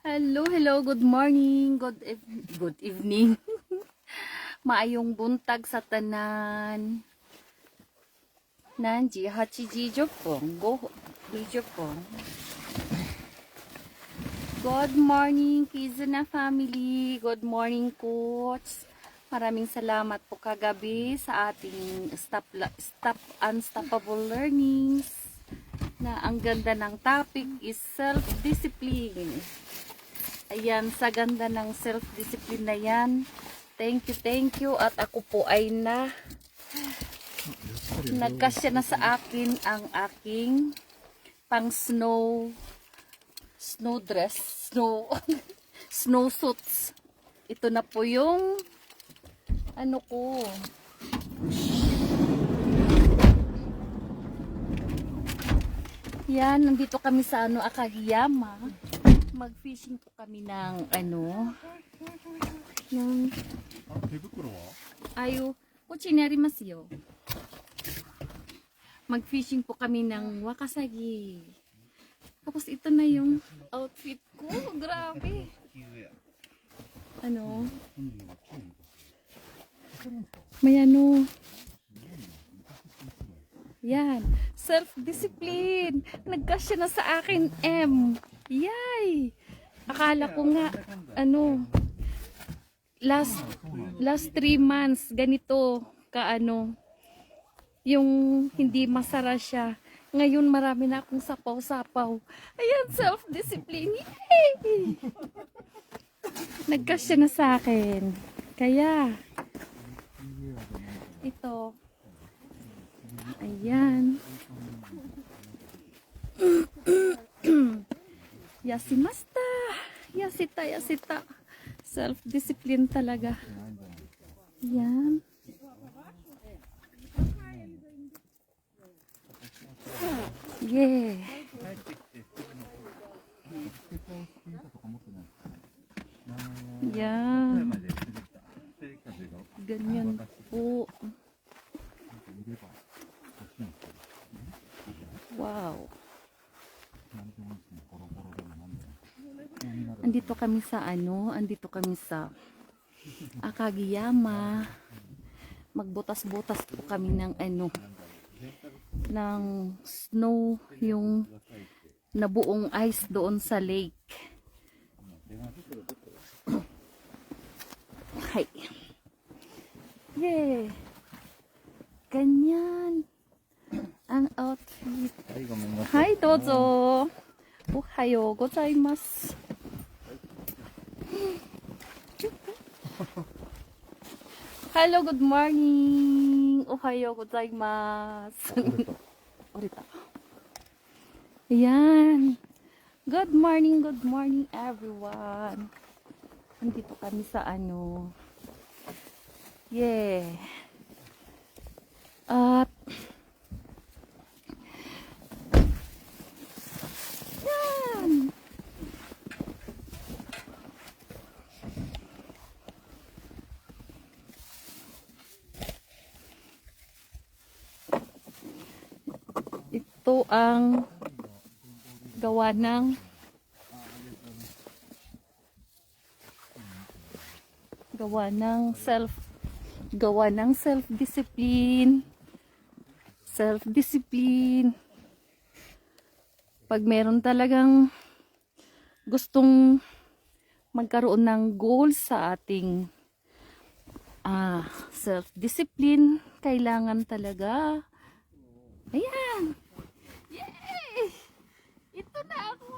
Hello, good morning, good evening. Maayong buntag sa tanan. Nanji 8時10分、20分. Good morning, Kizuna family. Good morning, coach. Maraming salamat po kagabi sa ating Stop Unstoppable Learnings. Na ang ganda ng topic is self-discipline. Ayan, sa ganda ng self-discipline na yan. Thank you. At ako po ay nagkasya na sa akin ang aking pang snow dress, snow suits. Ito na po yung ano ko. Yan, nandito kami sa Akagiyama. Mag-fishing po kami ng yung kuchinarimasu. Mag-fishing po kami ng Wakasagi. Tapos ito na yung outfit ko. Grabe. May yan. Self-discipline. Nagkasya na sa akin, M. Yay! Akala ko nga, last 3 months, ganito, yung hindi masara siya. Ngayon, marami na akong sapaw-sapaw. Ayan, self-discipline. Yay! Nagkasya na sa akin. Kaya, ito, ayan. Yasimasta. Yasita. Self-discipline talaga. Yan. Yeah. Yan. Ganyan po. Wow. Andito kami sa Akagiyama. Magbutas-butas po kami ng ng snow, yung nabuong ice doon sa lake. Hi. Yeah. Ganyan ang outfit. Hi, dozo. Ohayo gozaimasu. Hello, good morning. Ohayo gozaimasu. Orita. Ayan. Good morning everyone. Nandito kami sa Yeah. At yan. Ito ang gawa ng self-discipline. Pag meron talagang gustong magkaroon ng goals sa ating self-discipline, kailangan talaga. Ayan. Yay! Ito na ako.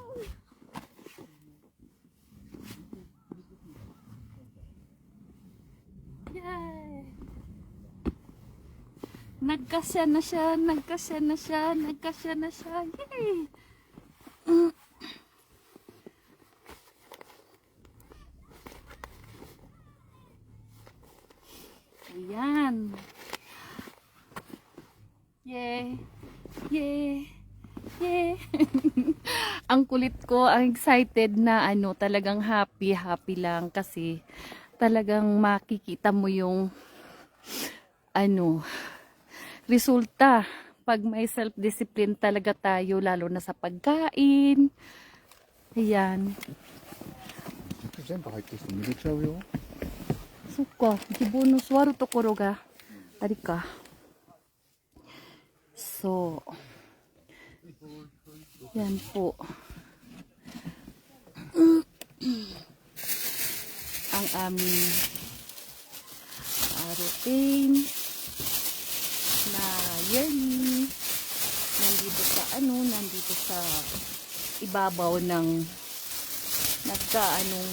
Yay! Nagkasya na siya. Yay! Ayan. Yay! Ang kulit ko, ang excited na talagang happy lang kasi talagang makikita mo yung resulta pag may self-discipline talaga tayo, lalo na sa pagkain. Ayan. 全部入ってきて濡れちゃうよ。そっか、自分の座るところがあれか。そう。Yan po. Ang aming routine na yearly. Nandito sa ibabaw ng nagkaanong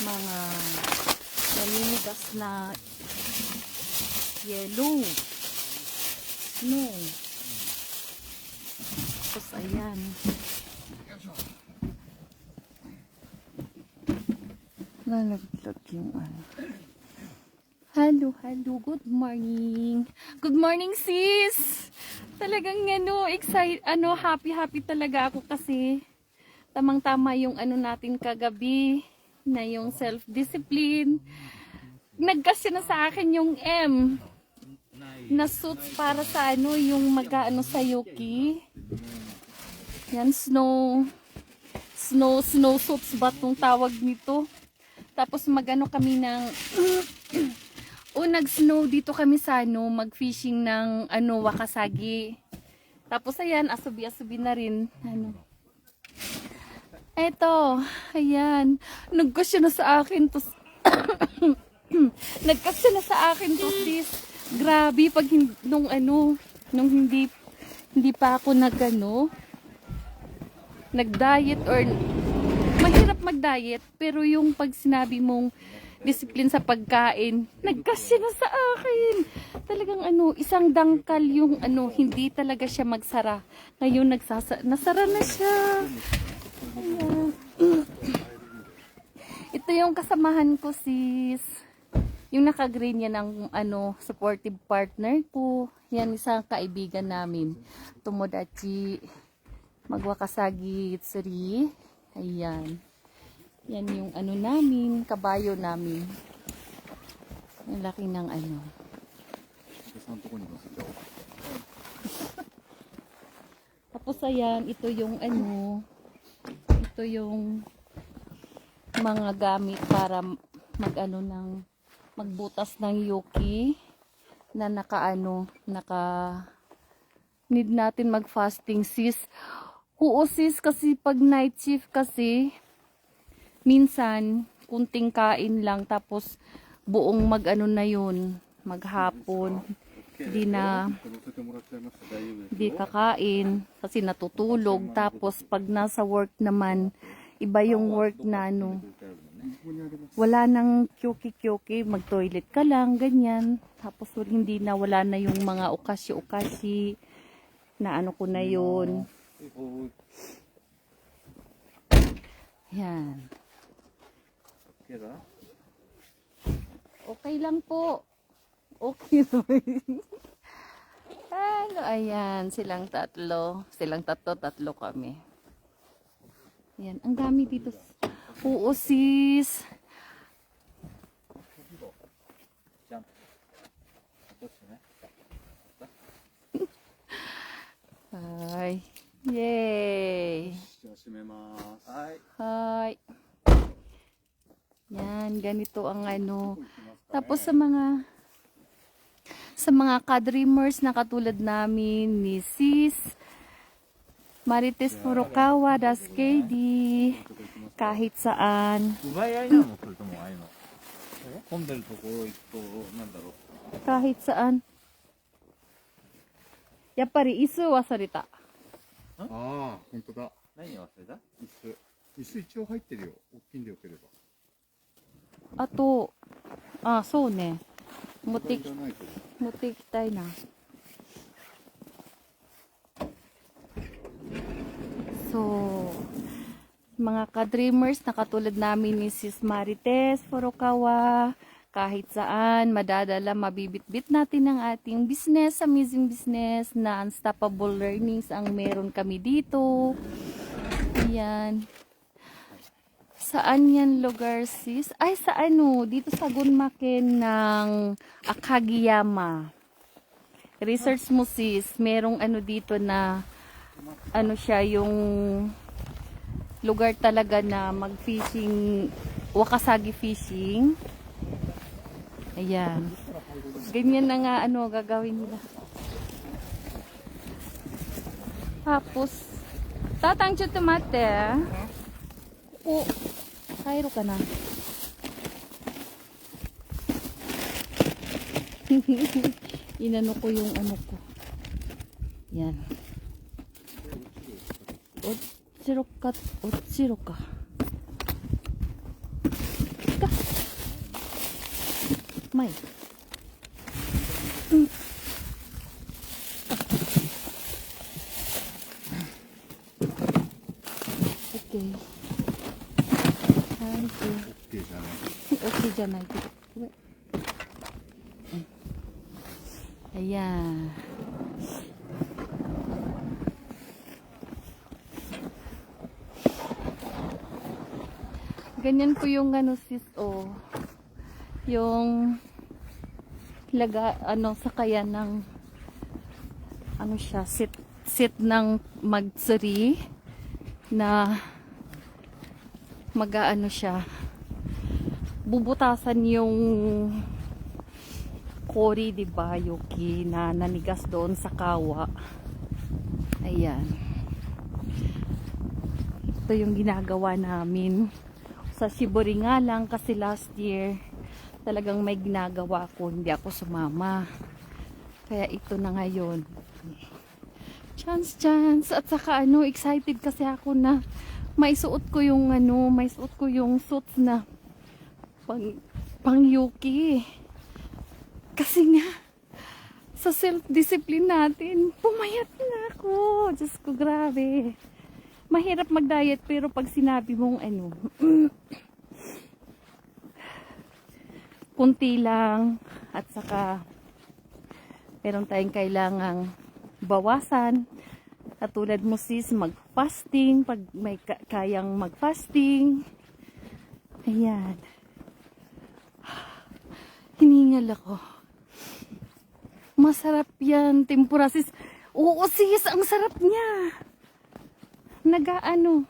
mga naninigas na yellow, snow. Tapos ayan. Nalaglag yung ano. Hello, good morning. Good morning, sis. Talagang happy talaga ako kasi tamang-tama yung natin kagabi na yung self-discipline. Nagkasya na sa akin yung M na suits para sa yung sa Yuki. Yan, snow suits ba itong tawag nito? Tapos kami ng nag-snow dito kami sa mag-fishing ng Wakasagi. Tapos ayan, asubi-asubi na rin. Eto, ayan. Nagkasya na sa akin to. Nagkasya na sa akin to, sis. Grabe pag nung hindi pa ako nag-diet or mahirap mag-diet, pero yung pag sinabi mong discipline sa pagkain, nagkasya na sa akin. Talagang isang dangkal yung hindi talaga siya magsara. Ngayon nasara na siya. Ayan. Ito yung kasamahan ko, sis. Yung naka-green yan ng supportive partner ko. Yan isang kaibigan namin. Tomodachi Magwakasagi Itsuri. Ayan. Yan yung namin, kabayo namin. Ang laki ng Tapos ayan, ito yung mga gamit para magbutas ng Yuki na need natin mag-fasting, sis. Oo, sis, kasi pag night shift kasi minsan kunting kain lang tapos buong na yun, maghapon. Di kakain kasi natutulog. Tapos pag nasa work naman, iba yung work na wala nang kyoki-kyoki, mag-toilet ka lang, ganyan. Tapos wala na yung mga okasyo-okasi na ko na yun. Yan. Okay lang po. Okay ayan, silang tatlo, tatlo kami. Ayan, ang dami dito. Oo, sis. Hi. Yay. Hi. Yan, ganito ang Tapos sa mga ka-dreamers na katulad namin ni Sis Marites Furukawa, Das KD, kahit saan. Kahit saan. Yappari, isu wasareta. ああ、本当だ。何忘れた？椅子一応入ってるよ。大きいんでよければ。あと、そうね。持っていきたいな。So, mga ka-dreamers na katulad namin ni Sis Marites Furukawa, kahit saan, madadala, mabibitbit natin ang ating business, amazing business na unstoppable learnings ang meron kami dito. Ayan. Saan yan lugar, sis? Ay, sa dito sa Gunmaken ng Akagiyama. Research mo sis, merong ano dito na ano siya yung lugar talaga na mag-fishing, Wakasagi fishing. Ayan. Ganyan na nga ano gagawin nila. Tapos, tatang chutumate. O, kairo ka na. Inano ko yung ano ko. Yan. Otsiro ka. Otsiro ka. Ka. May. Okay. Thank you. Okay じゃないけど。Ayan. Ganyan po yung ano sis yung ano sakayan ng ano siya sit ng magsuri na mag-ano siya bubutasan yung kori, diba, yuki na nanigas doon sa kawa. Ayan. Ito yung ginagawa namin. Sa Shibori nga lang kasi last year talagang may ginagawa ko. Hindi ako sumama. Kaya ito na ngayon. Chance. At saka ano, excited kasi ako na may suot ko yung suits na pang yuki. Kasi nga, sa self-discipline natin, pumayat na ako. Diyos ko, grabe. Mahirap mag-diet, pero pag sinabi mong kunti lang, at saka, meron tayong kailangang bawasan. Katulad mo sis, mag-fasting, pag may kayang mag-fasting. Ayan. Hiningal ako. Masarap yan, tempura sis. Oo sis, ang sarap niya. Nagaano.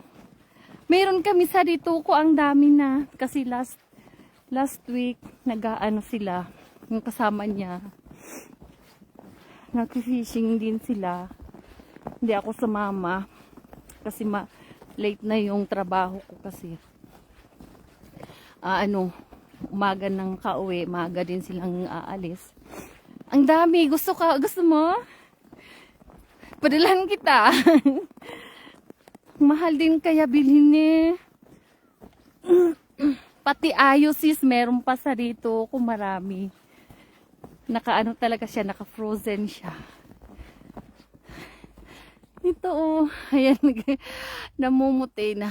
Meron kami sa dito ko, ang dami na. Kasi last week, nagaano sila. Yung kasama niya. Nag-fishing din sila. Hindi ako sumama. Kasi late na yung trabaho ko kasi. Umaga nang kauwi. Maaga din silang aalis. Ang dami. Gusto mo? Padalhan kita. Mahal din kaya bilhin eh. Pati ayo sis, meron pa sa dito kung marami. Nakaano talaga siya, naka-frozen siya. Ito ayan, namumuti na.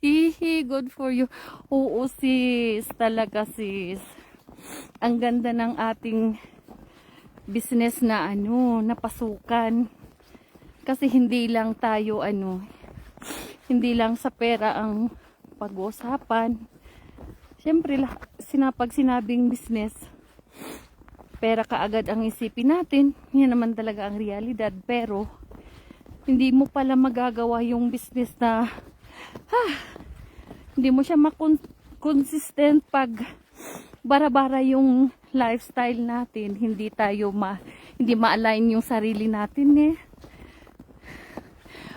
Hihi, good for you. Oo sis, talaga sis. Ang ganda ng ating business na napasukan. Kasi hindi lang tayo hindi lang sa pera ang pag-uusapan. Siyempre, pag sinabing business, pera kaagad ang isipin natin. Yan naman talaga ang realidad. Pero, hindi mo pala magagawa yung business na, hindi mo siya consistent pag bara-bara yung lifestyle natin. Hindi ma-align yung sarili natin eh.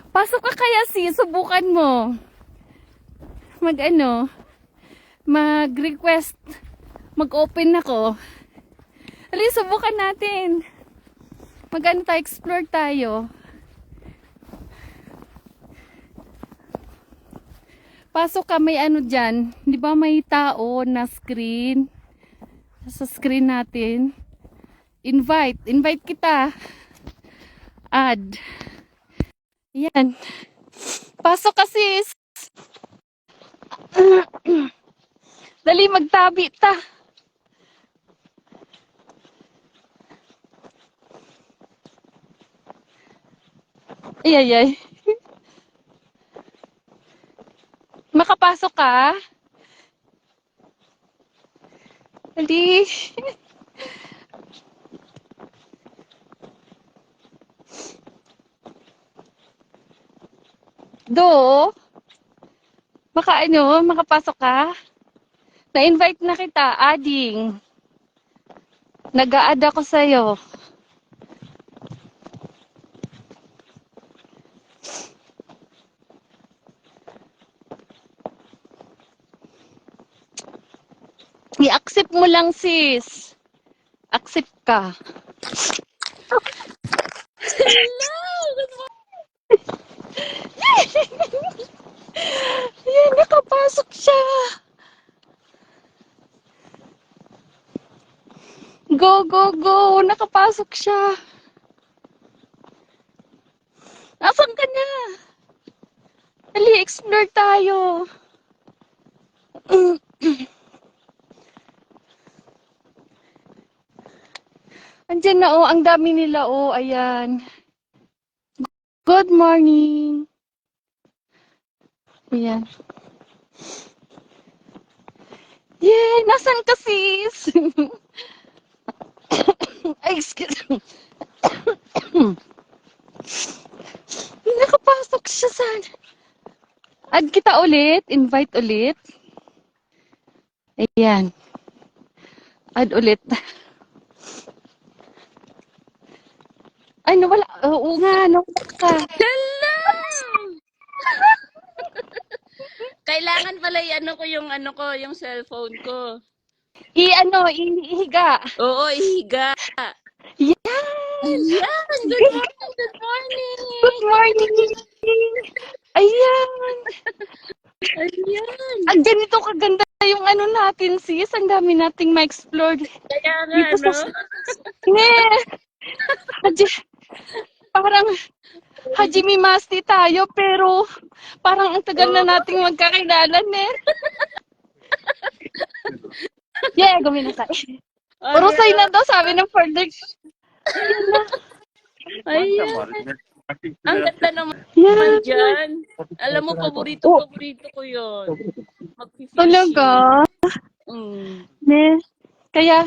Pasok ka kaya subukan mo. Mag-request. Mag-open ako. Alin, subukan natin. Explore tayo. Pasok ka, may dyan. Di ba may tao na screen? Sa screen natin. Invite kita. Add. Yan. Pasok ka sis. Dali, magtabi ta. Ay. Makapasok ka? Dali. Do? Baka ano, makapasok ka? Na-invite na kita, ading. Nag-a-add ako sa'yo. I-accept mo lang, sis. Accept ka. Ayan, nakapasok siya. Go, go, go. Nakapasok siya. Asan ka na? Dali, explore tayo. Andiyan na, oh. Ang dami nila, oh. Ayan. Good morning. Ayan. Yay! Nasaan ka, sis? Ay, excuse me. Nakapasok siya sa... Add kita ulit. Invite ulit. Ayan. Add ulit. Ay, nawala. Oo nga, nawala ka. Hello! Kailangan pala yung cellphone ko. Ihiga. Oo, ihiga. Yan! Ayan! Good morning! Good morning! Good morning! Ayan! Ayan! Ang ganito kaganda yung ano natin, sis. Ang dami nating ma-explore Kaya nga, dito sa... no? Ne! Parang Hajime Masti tayo, pero parang ang tagal na Oo. nating magkakilala, ne? Yeah, guminasay. Urusay na daw, sabi ng further. Ayan na. ワンちゃん Ayan! もあれね、先連 Ang れ出して ganda naman Yan. dyan. Alam mo, Oh, paborito ko yun. Mag-fishing. talaga? Ne? Kaya,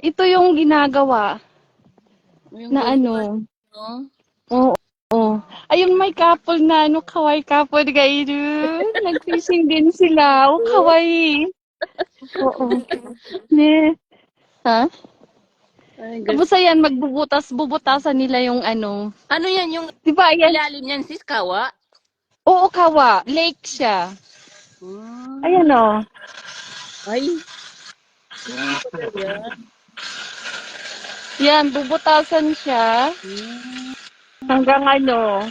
ito yung ginagawa Yung na ano. no? Oo. Oh. Ayun, may couple na, ano, kawaii couple, gairu. Nag-fishing din sila. Oh, kawaii. Oo. Ne? Ha? Ay, Tapos ayan, bubutasan nila yung ano. ano yan? Yung Di ba, ayan? ilalim niyan, sis? Kawa? Oo, kawa. Lake siya. Ah, Ayan, oh. ay. Ano pala yan? Yan, bubutasan siya. Hanggang ano.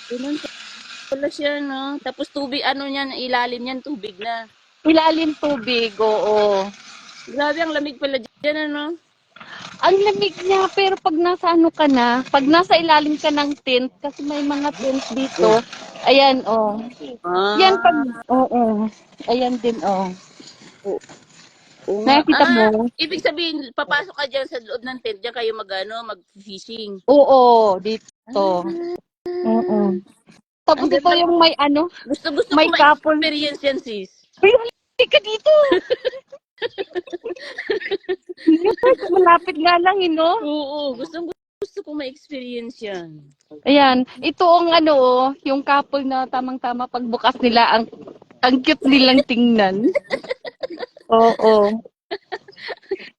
Ganun pala siya, no? Tapos tubig, ano niyan, ilalim niyan, tubig na. Ilalim tubig, oo. Grabe, ang lamig pala dyan, ano? Ang lamig niya, pero pag nasa ano ka na, pag nasa ilalim ka ng tent, kasi may mga tent dito, ayan, oh. Yan, pag, oo. Ayan din, oh. Oo nga. Nakikita mo? Ibig sabihin, papasok ka dyan sa loob ng tent, dyan kayo mag-fishing. Oo, dito. Oo. Tapos Ang ito ganda. yung may ano, Gusto ko may couple. ma-experience yan, sis. Uy, halika ka dito! Malapit nga lang, no? Oo, gusto ko ma-experience yan. Ayan, ito ang ano, oh, yung couple na tamang-tama pagbukas nila, ang cute nilang tingnan. Oo.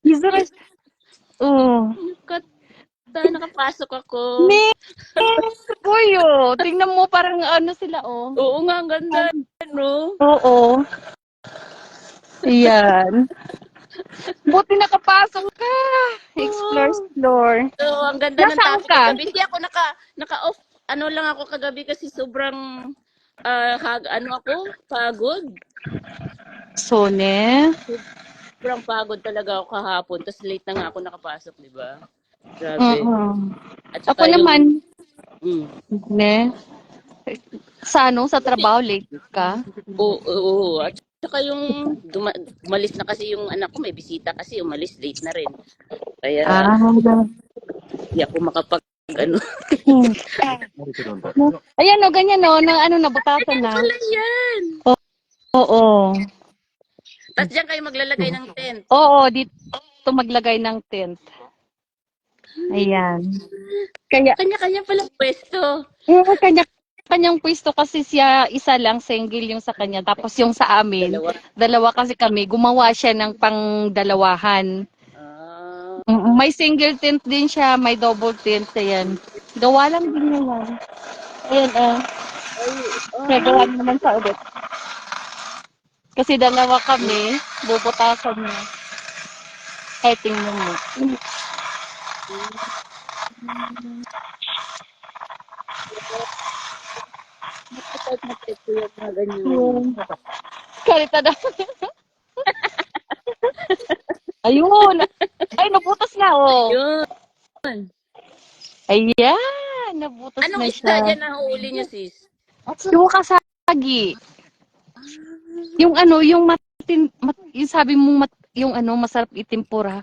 Jesus. Oo. Nakapasok ako. Ne, boy, oh. Tingnan mo parang ano sila, oh. Oo nga, ang ganda, no? Oo. Ayan. Buti nakapasok ka. Explore. So, ang ganda ng Nasaan topic ka? kagabi. Hindi ako naka-off. Ano lang ako kagabi kasi sobrang pagod. Sone. Sobrang pagod talaga ako kahapon. Tapos late na nga ako nakapasok, di ba? Grabe. At Ako saka naman, Mm. ne, sa ano, sa trabaho, late ka. Oo. At saka yung umalis na kasi yung anak ko, may bisita kasi, umalis late na rin. Kaya, hindi ako ano. Ayan, o, ganyan, o, na ano, nabutasan na. Wala yan. Oo. Tapos dyan kayo maglalagay ng tent. Oo, dito maglagay ng tent. Ayan. Kaya, Kanya-kanya pala pwesto. kanyang pwesto kasi siya, isa lang, single yung sa kanya. Tapos yung sa amin, Dalawa. dalawa kasi kami, gumawa siya ng pang-dalawahan. Ah, May single tent din siya, may double tent, ayan. Gawa lang din niya yan. Ayan, ay, nagawa ay. naman sa ulit. Kasi dalawa kami, bubutasan niya. Ay, tingnan mo. Type na type ko yung mga ganyan. Yun. Karita na. Ayun. Ay, nabutas na, oh. Yun. Ayan, nabutas Anong na isda siya. dyan na huli niyo, sis? Yung kasagi. Yung ano, yung yung sabi mong yung ano, masarap itimpura.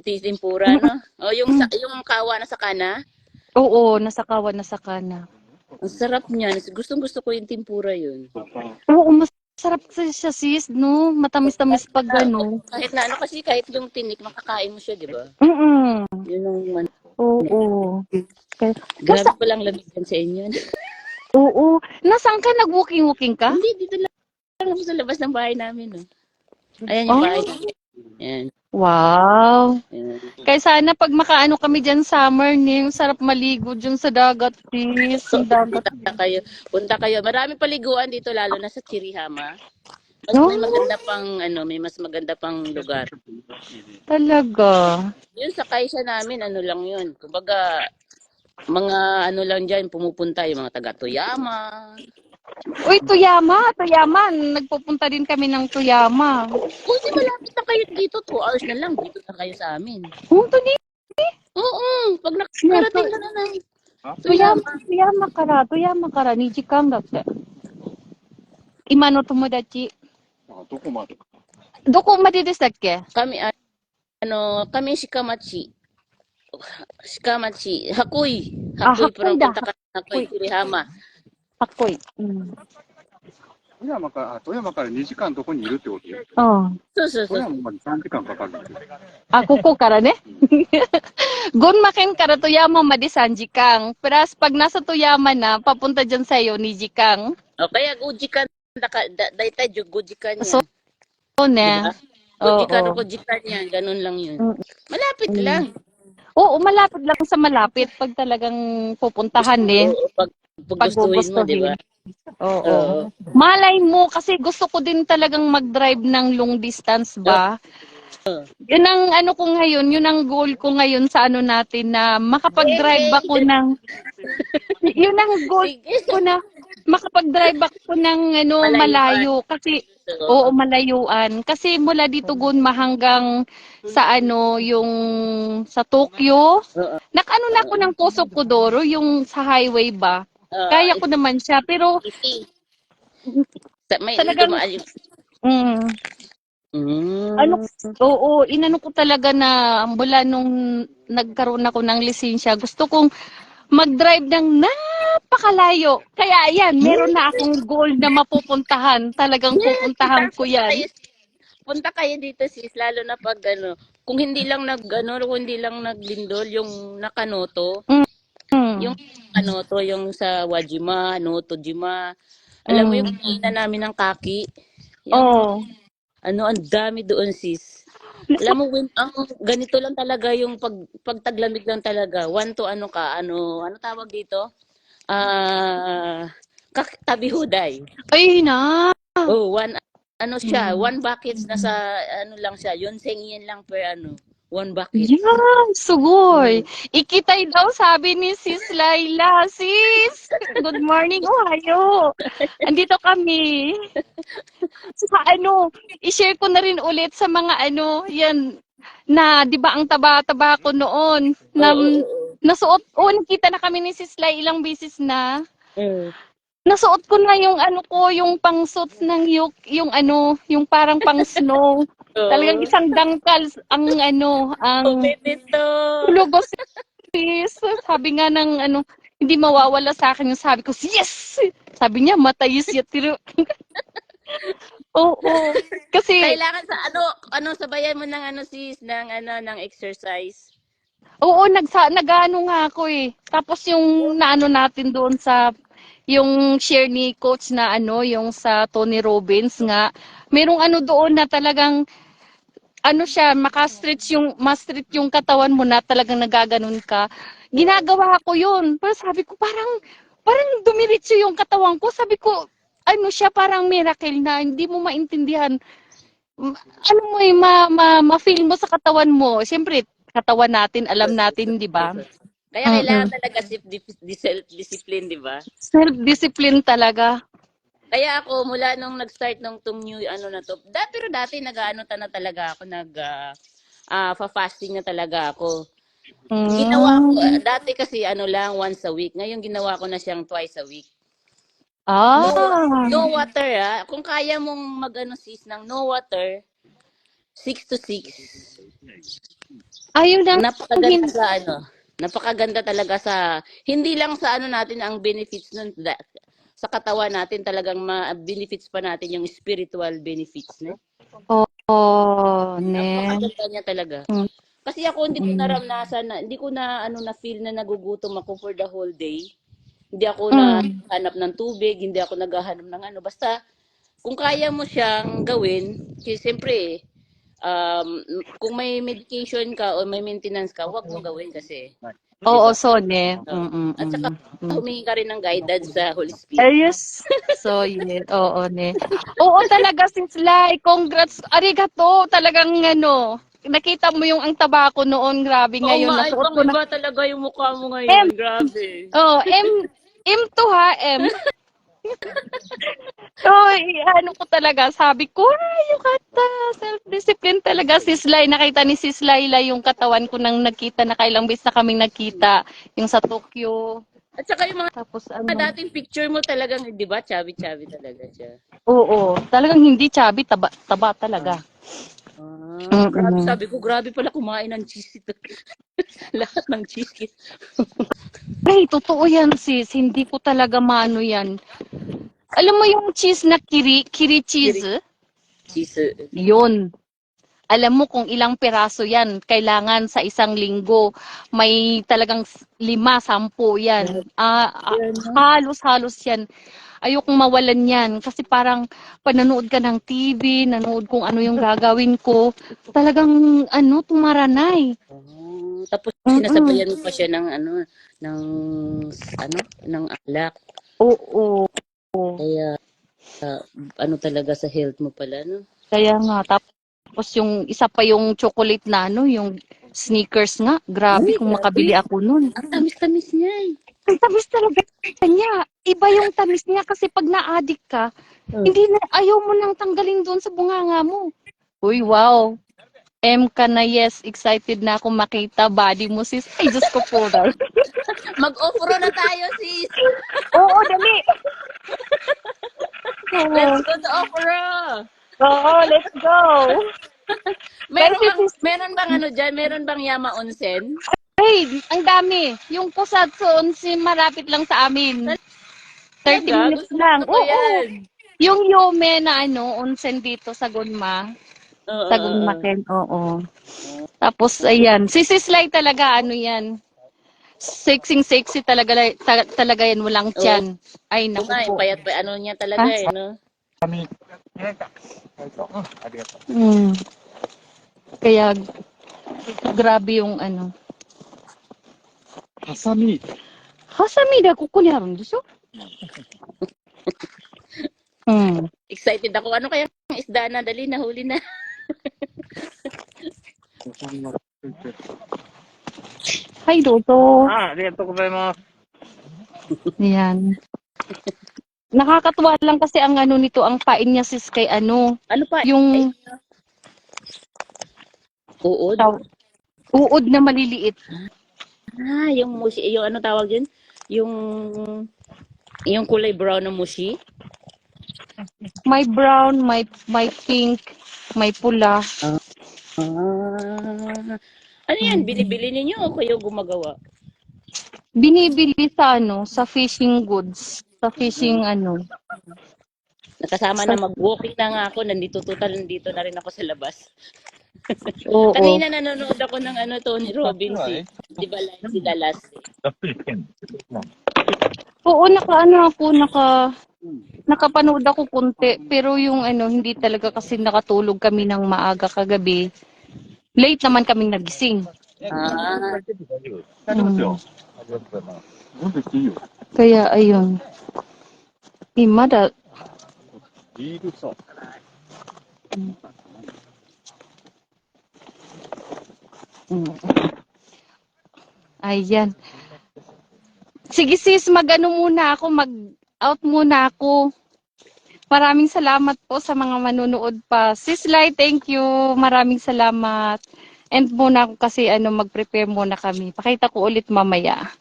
Titimpura, no? O, yung kawa na sa kana. Oo, nasa kawan, nasa kana. Ang sarap niyan. Gustong gusto ko yung tempura yun. Oo, masarap kasi siya sis, no? Matamis-tamis pag ano. Kahit na ano kasi, kahit yung tinik, makakain mo siya, di ba? Mm. Yun ang Oo. Kaya, grabe pa lang lamig sa inyo. oo. Nasaan ka? Nag-walking-walking ka? Hindi, dito lang ako sa labas ng bahay namin. No? Ayan yung bahay namin. Ayan. Wow. Ayan. Kaya sana pag makaano kami dyan summer, Ning, sarap maligo dyan sa dagat, sis. Sa dagat. Punta kayo. Maraming paliguan dito, lalo na sa Chirihama. Mas No, may maganda pang may mas maganda pang lugar. talaga. Yun sa Kaisa namin, ano lang yun. Kumbaga, mga ano lang dyan, pumupunta yung mga taga Toyama. Uy, Tuyama. Nagpupunta din kami ng Tuyama. Kung di malapit na kayo dito, 2 hours na lang, dito na kayo sa amin. Oh, to ni. Oo, pag Ne, nakarating ka na ng Tuyama, Toyama. Tuyama kara, 2時間だって。今の友達。あ、どこまで？どこまででしたっけ？ Kami, kami Shikamachi. Shikamachi. Hakoy. Ah, Hakoy, Hakoy parang da. punta ka ng Hakoy, Chirihama. Hakoy. 富山から2時間どこにいるってこと？そうそうそう。富山まで3時間かかる。あ、ここからね。Gunmaken kara Tuyama madi 3 jikang. Plus, pag nasa Tuyama na, papunta dyan sa'yo, 2 jikang. O, kaya Gujikan, daytay Gujikan So, yan. ne. Diba? Gujikan o Oo. Gujikan yan. Ganun lang yun. Mm. Malapit lang. Oo, malapit lang sa malapit pag talagang pupuntahan eh. Oo, pag Pag gustuhin mo, di ba? gugustuhin. Oo. Oo. Malay mo, kasi gusto ko din talagang mag-drive ng long distance ba? Yun ang ano ko ngayon, yun ang goal ko ngayon sa ano natin na makapag-drive ako ng, yun ang goal Sige. ko na makapag-drive ako ng ano, malayo. Kasi, oo, malayuan. Kasi mula dito Gunma hanggang sa ano, yung sa Tokyo, Oo. nakano na ako ng Poso Kudoro, yung sa highway ba? Kaya ko naman siya, pero Easy. May talagang, dumaan yung... ano, oo, inano ko talaga na mula nung nagkaroon ako ng lisensya, gusto kong mag-drive ng napakalayo. Kaya yan, meron na akong goal na mapupuntahan. Talagang pupuntahan ko yan. Punta kayo dito sis, lalo na pag kung hindi lang kung hindi lang naglindol yung Nakanoto, yung Nakanoto, yung sa Wajima, Notojima, alam mo yung kainan namin ng kaki, yung ang dami doon sis. Alam mo, ang ganito lang talaga yung pagtaglamig lang talaga. One to ano tawag dito? Tabi-huday. Ay na. Oh, one buckets na sa lang siya. Yun singin lang per one bucket. Yan, sugoy. Ikitay daw sabi ni Sis Laila. Sis, good morning, ohayo. Andito kami. Sa i-share ko na rin ulit sa mga yan, na, di ba ang taba-taba ko noon, na, nasuot, nakita na kami ni Sis Lai ilang beses na. Nasuot ko na yung yung pang-suit ng yung yung parang pang-snow. Talagang isang dangkal ang ang logo sis. Sabi nga ng hindi mawawala sa akin yung sabi ko, yes! Sabi niya, matayis yatiro. Oo. Kasi kailangan sa sabayan mo ng sis ng exercise. Oo, nag-ano nga ako eh. Tapos yung naano natin doon sa yung share ni coach na ano, yung sa Tony Robbins nga, merong ano doon na talagang ano siya, ma-stretch yung katawan mo na talagang nagaganon ka. Ginagawa ko yun. Pero sabi ko, parang dumiretso yung katawan ko. Sabi ko, ano siya, parang miracle na hindi mo maintindihan. Ano mo eh, ma-feel mo sa katawan mo. Siyempre, katawan natin, alam natin, di ba? Kaya Mm-mm. kailangan talaga self-discipline, di ba? Self-discipline talaga. Kaya ako mula nung nag-start nung tong new ano na to. Pero dati nag-aano na talaga ako fasting na talaga ako. Ginawa ko Mm. dati kasi ano lang once a week. Ngayon ginawa ko na siyang twice a week. No Ah, no water Kung kaya mong magano sis ng no water, 6 to 6. ayun na, Napakaganda sa ano. Napakaganda talaga sa hindi lang sa ano natin ang benefits nun sa katawan natin talagang ma-benefits pa natin yung spiritual benefits, ne? oo, ne. Napakaganda niya talaga. Mm. Kasi ako hindi ko Mm. naramdasan na hindi ko na ano na feel na nagugutom ako for the whole day. Hindi ako Mm. naghahanap ng tubig, hindi ako naghahanap ng ano. Basta kung kaya mo siyang gawin, kasi siyempre kung may medication ka o may maintenance ka, huwag mo gawin kasi, 'di Oo, ba? Sone. Oo. At saka Mm. humingi ka rin ng guidance sa Holy Spirit. Ayos. So, yes. Oo, ne. Oo, talaga, Sis Lai. Congrats. Arigato. Talagang, ano, nakita mo yung ang taba ko noon. Grabe Oo ngayon. nga, Nasuot ko na. ibang-iba talaga yung mukha mo M. ngayon. Grabe. Oh, M2 ha, M. So, ano ko talaga, sabi ko, ay, yung kata, self-discipline talaga, Sis Lai. Nakita ni Sis Laila yung katawan ko nang nagkita na kailang beses na kaming nagkita. Yung sa Tokyo. At saka yung mga Tapos ano, dating picture mo talagang, 'di ba? Chubby-chubby talaga siya. oo, talagang hindi chubby, taba Ah. talaga. Grabe Mm. sabi ko, grabe pala kumain ng cheese ito. Lahat ng cheese. Ay, totoo yan, sis. Hindi ko talaga maano yan. Alam mo yung cheese na kiri cheese? Cheese. Yun. Alam mo kung ilang piraso yan. Kailangan sa isang linggo. May talagang 5, 10 yan. Yan, no? Halos-halos yan. Ayokong mawalan yan. Kasi parang panonood ka ng TV, nanood kung ano yung gagawin ko. Talagang tumaranay. Tapos Mm-mm. sinasabayan mo pa siya ng ng ng alak. Oo. Kaya ano talaga sa health mo pala, no? Kaya nga, tapos yung isa pa yung chocolate na yung sneakers nga. Grabe Uy, kung grabe. makabili ako nun. Ang tamis-tamis niya. Ang tamis talaga niya. Iba yung tamis niya kasi pag na-addict ka, Oh. hindi na, ayaw mo nang tanggalin doon sa bunganga mo. Uy, wow. M ka na, yes. Excited na ako makita body mo, sis. Ay, Diyos ko po. Mag-off-road na tayo, sis. Oo, dali. Let's Oo, go to off-road. oo, let's go. Kasi sis, Meron bang ano diyan? Meron bang Yama Onsen? ay, ang dami. Yung Kusatsu si malapit lang sa amin. 30 Talaga? minutes lang. Gusto ko Oo. 'yan. Yung Yome na onsen dito sa Gunma. Oo, Sa oo, Gunma oo. Ken, oo. Tapos, ayan. Si Sislay talaga, yan. Sexy talaga, talaga yan. Walang Oo tiyan. Ay, naku nga, po. payat pa ano niya Ha? talaga no? ありがとう。Hmm. Kaya, grabe yung Hasami. Hasami da, kukunyaron, desu? Hmm. Excited ako. Ano kaya ang isda na? Dali, nahuli na. Hi, Dodo. ありがとうございます。 Yan. Nakakatuwa lang kasi ang nito, ang pain niya sis kay Ano pa? yung Uod. uod na maliliit. Yung mushi, yung ano tawag yun? Yung yung kulay brown na mushi. May brown, may pink, may pula. Ah. Ano yan? Binibili ninyo o kayo gumagawa? Binibili sa fishing goods. Sa fishing Nakasama Sa, na mag-walking na nga ako. Nandito na rin ako sa labas. Oo. Kanina nanonood ako ng Tony Robbins eh. Di ba live sila last eh. Oo, nakapanood ako kunti. Pero yung hindi talaga kasi nakatulog kami ng maaga kagabi. Late naman kaming nagising. Ah, Mm. Kaya ayun. Imada. Mm. Ayan. Sige sis, mag-out muna ako. Maraming salamat po sa mga manunood pa. Sis Lai, thank you. Maraming salamat. And muna ako kasi mag-prepare muna kami. Pakita ko ulit mamaya.